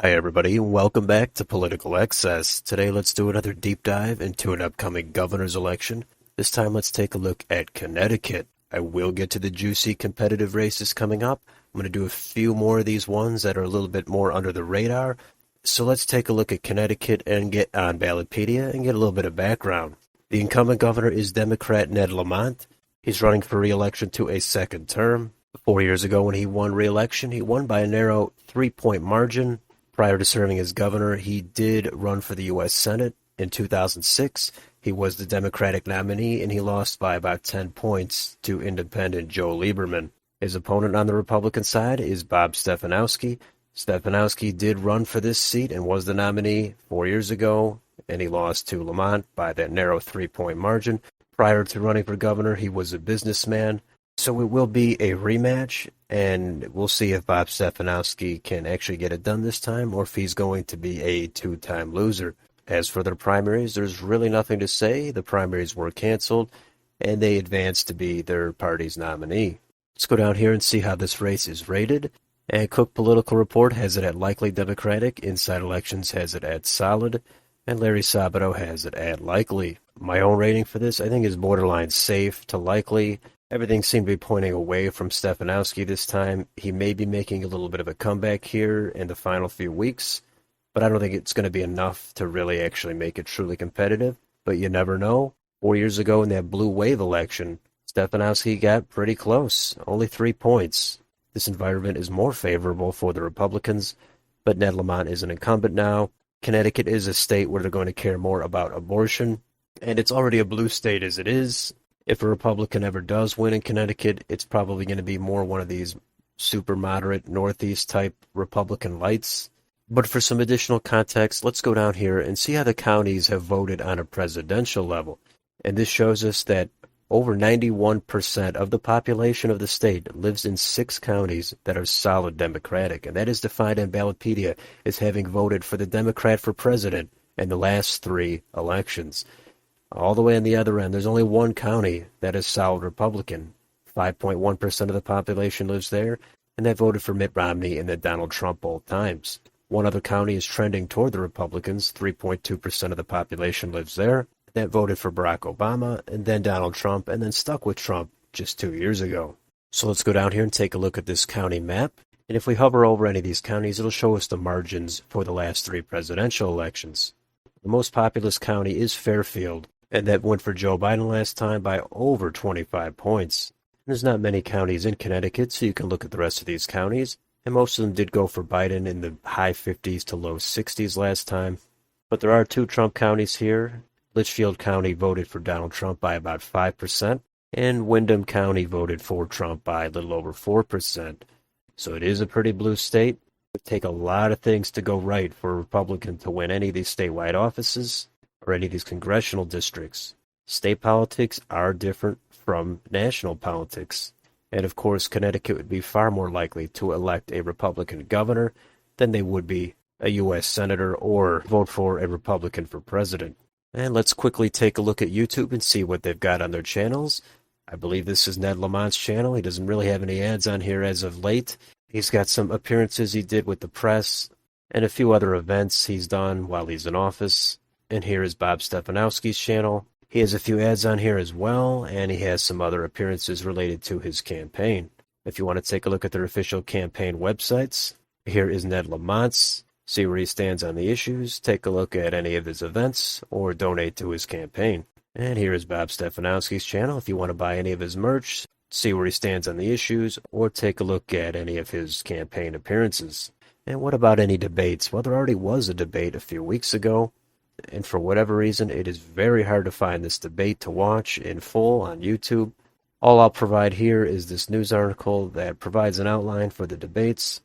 Hi everybody, welcome back to Political Excess. Today let's do another deep dive into an upcoming governor's election. This time let's take a look at Connecticut. I will get to the juicy competitive races coming up. I'm going to do a few more of these ones that are a little bit more under the radar. So let's take a look at Connecticut and get on Ballotpedia and get a little bit of background. The incumbent governor is Democrat Ned Lamont. He's running for re-election to a second term. 4 years ago when he won re-election, he won by a narrow 3-point margin. Prior to serving as governor, he did run for the U.S. Senate in 2006. He was the Democratic nominee, and he lost by about 10 points to independent Joe Lieberman. His opponent on the Republican side is Bob Stefanowski. Stefanowski did run for this seat and was the nominee 4 years ago, and he lost to Lamont by that narrow 3-point margin. Prior to running for governor, he was a businessman. So it will be a rematch, and we'll see if Bob Stefanowski can actually get it done this time or if he's going to be a two-time loser. As for their primaries, there's really nothing to say. The primaries were canceled, and they advanced to be their party's nominee. Let's go down here and see how this race is rated. And Cook Political Report has it at likely Democratic, Inside Elections has it at solid, and Larry Sabato has it at likely. My own rating for this, I think, is borderline safe to likely. Everything seemed to be pointing away from Stefanowski this time. He may be making a little bit of a comeback here in the final few weeks, but I don't think it's going to be enough to really actually make it truly competitive. But you never know. 4 years ago in that blue wave election, Stefanowski got pretty close, only 3 points. This environment is more favorable for the Republicans, but Ned Lamont is an incumbent now. Connecticut is a state where they're going to care more about abortion, and it's already a blue state as it is. If a Republican ever does win in Connecticut, it's probably going to be more one of these super moderate Northeast type Republican lights. But for some additional context, let's go down here and see how the counties have voted on a presidential level. And this shows us that over 91% of the population of the state lives in 6 counties that are solid Democratic. And that is defined in Ballotpedia as having voted for the Democrat for president in the last 3 elections. All the way on the other end, there's only 1 county that is solid Republican. 5.1% of the population lives there, and that voted for Mitt Romney in the Donald Trump old times. 1 other county is trending toward the Republicans. 3.2% of the population lives there. That voted for Barack Obama, and then Donald Trump, and then stuck with Trump just 2 years ago. So let's go down here and take a look at this county map. And if we hover over any of these counties, it'll show us the margins for the last 3 presidential elections. The most populous county is Fairfield, and that went for Joe Biden last time by over 25 points. There's not many counties in Connecticut, so you can look at the rest of these counties, and most of them did go for Biden in the high 50s to low 60s last time. But there are 2 Trump counties here. Litchfield County voted for Donald Trump by about 5%, and Windham County voted for Trump by a little over 4%. So it is a pretty blue state. It would take a lot of things to go right for a Republican to win any of these statewide offices or any of these congressional districts. State politics are different from national politics. And of course, Connecticut would be far more likely to elect a Republican governor than they would be a U.S. senator or vote for a Republican for president. And let's quickly take a look at YouTube and see what they've got on their channels. I believe this is Ned Lamont's channel. He doesn't really have any ads on here as of late. He's got some appearances he did with the press and a few other events he's done while he's in office. And here is Bob Stefanowski's channel. He has a few ads on here as well, and he has some other appearances related to his campaign. If you want to take a look at their official campaign websites, here is Ned Lamont's. See where he stands on the issues, take a look at any of his events, or donate to his campaign. And here is Bob Stefanowski's channel. If you want to buy any of his merch, see where he stands on the issues, or take a look at any of his campaign appearances. And what about any debates? Well, there already was a debate a few weeks ago. And for whatever reason, it is very hard to find this debate to watch in full on YouTube. All I'll provide here is this news article that provides an outline for the debates.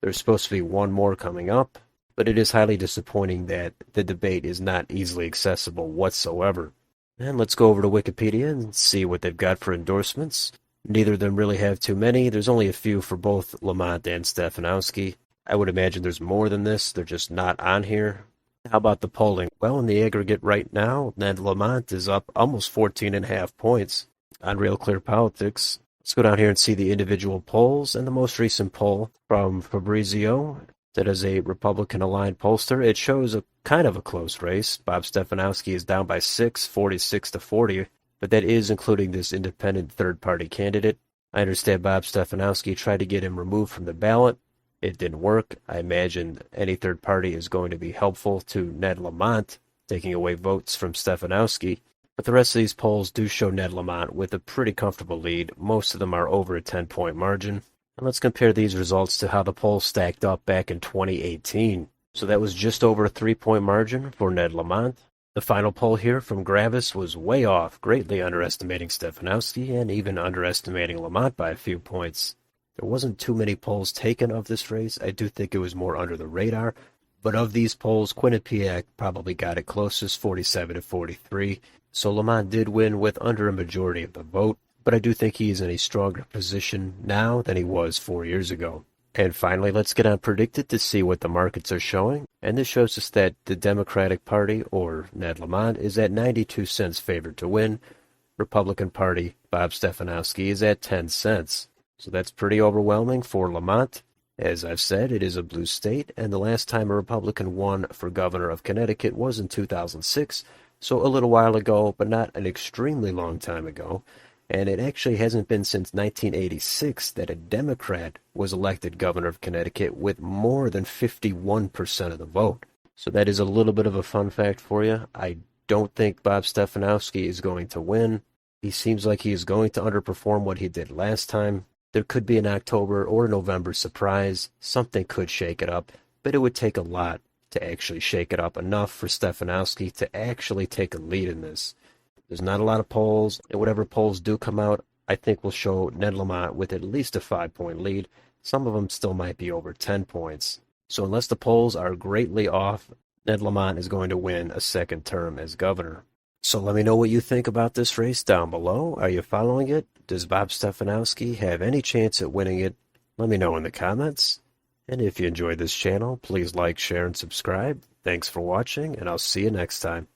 There's supposed to be one more coming up, but it is highly disappointing that the debate is not easily accessible whatsoever. And let's go over to Wikipedia and see what they've got for endorsements. Neither of them really have too many. There's only a few for both Lamont and Stefanowski. I would imagine there's more than this. They're just not on here. How about the polling? Well, in the aggregate right now, Ned Lamont is up almost 14.5 points on Real Clear Politics. Let's go down here and see the individual polls. And the most recent poll from Fabrizio That is a Republican-aligned pollster. It shows a kind of a close race. Bob Stefanowski is down by 6, 46 to 40, but that is including this independent third-party candidate. I understand Bob Stefanowski tried to get him removed from the ballot. It didn't work. I imagine any third party is going to be helpful to Ned Lamont, taking away votes from Stefanowski. But the rest of these polls do show Ned Lamont with a pretty comfortable lead. Most of them are over a 10-point margin. And let's compare these results to how the polls stacked up back in 2018. So that was just over a 3-point margin for Ned Lamont. The final poll here from Gravis was way off, greatly underestimating Stefanowski and even underestimating Lamont by a few points. There wasn't too many polls taken of this race. I do think it was more under the radar. But of these polls, Quinnipiac probably got it closest, 47 to 43. So Lamont did win with under a majority of the vote. But I do think he is in a stronger position now than he was 4 years ago. And finally, let's get on Predicted to see what the markets are showing. And this shows us that the Democratic Party, or Ned Lamont, is at 92 cents favored to win. Republican Party, Bob Stefanowski, is at 10 cents. So that's pretty overwhelming for Lamont. As I've said, it is a blue state, and the last time a Republican won for governor of Connecticut was in 2006, so a little while ago, but not an extremely long time ago. And it actually hasn't been since 1986 that a Democrat was elected governor of Connecticut with more than 51% of the vote. So that is a little bit of a fun fact for you. I don't think Bob Stefanowski is going to win. He seems like he is going to underperform what he did last time. There could be an October or November surprise. Something could shake it up, but it would take a lot to actually shake it up enough for Stefanowski to actually take a lead in this. There's not a lot of polls, and whatever polls do come out, I think will show Ned Lamont with at least a 5-point lead. Some of them still might be over 10 points. So unless the polls are greatly off, Ned Lamont is going to win a second term as governor. So let me know what you think about this race down below. Are you following it? Does Bob Stefanowski have any chance at winning it? Let me know in the comments. And if you enjoyed this channel, please like, share, and subscribe. Thanks for watching, and I'll see you next time.